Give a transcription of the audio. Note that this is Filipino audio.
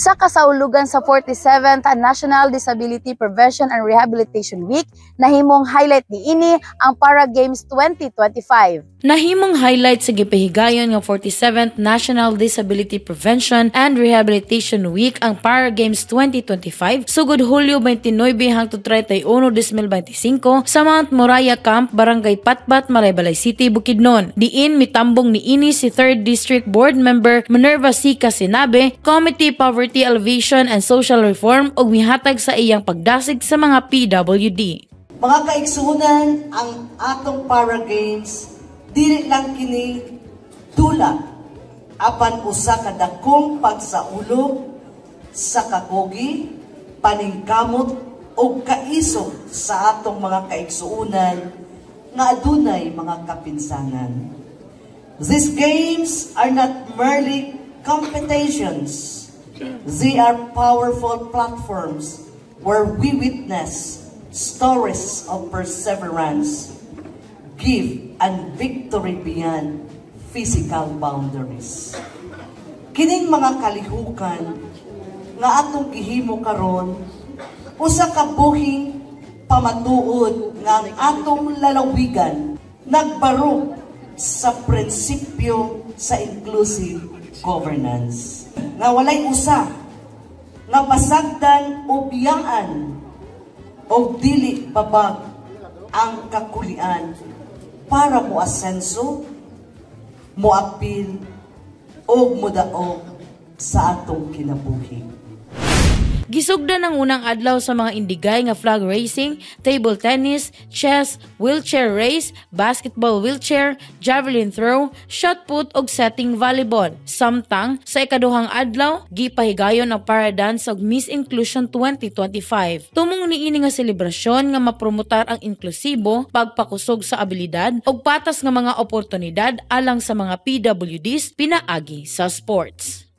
Sa kasaulugan sa 47th National Disability Prevention and Rehabilitation Week, nahimong highlight niini ang Para Games 2025. Nahimong highlight sa gipahigayon nga 47th National Disability Prevention and Rehabilitation Week ang Para Games 2025 sugod Hulyo 29 hangtod 31, 2025 sa Mount Moriah Camp, Barangay Patbat, Malaybalay City, Bukidnon. Diin mitambong niini si 3rd District Board Member Minerva C. Casinabe, Committee Poverty Alleviation and Social Reform ug mihatag sa iyang pagdasig sa mga PWD. Mga kaigsunan, ang atong Para Games dili lang kini dula apan usa ka dakong pagsaulog sa kakugi, paningkamot o kaisog sa atong mga kaigsuunan nga adunay mga kapinsanan. These games are not merely competitions. They are powerful platforms where we witness stories of perseverance, give and victory beyond physical boundaries. Kining mga kalihukan nga atong gihimo karon usa ka buhing pamatuod nga ang atong lalawigan nagbarog sa prinsipyo sa inclusive governance. Nga walay usa nga pasagdan o biyaan o dili babag ang kakulian para mo asenso, mo apil, o mudaog sa atong kinabuhi. Gisugdan ang unang adlaw sa mga indigay nga flag racing, table tennis, chess, wheelchair race, basketball wheelchair, javelin throw, shot put ug setting volleyball. Samtang sa ikaduhang adlaw, gipahigayon ang para dance ug Miss Inclusion 2025. Tumong niini nga selebrasyon nga mapromotar ang inklusibo, pagpakusog sa abilidad ug patas nga mga oportunidad alang sa mga PWDs pinaagi sa sports.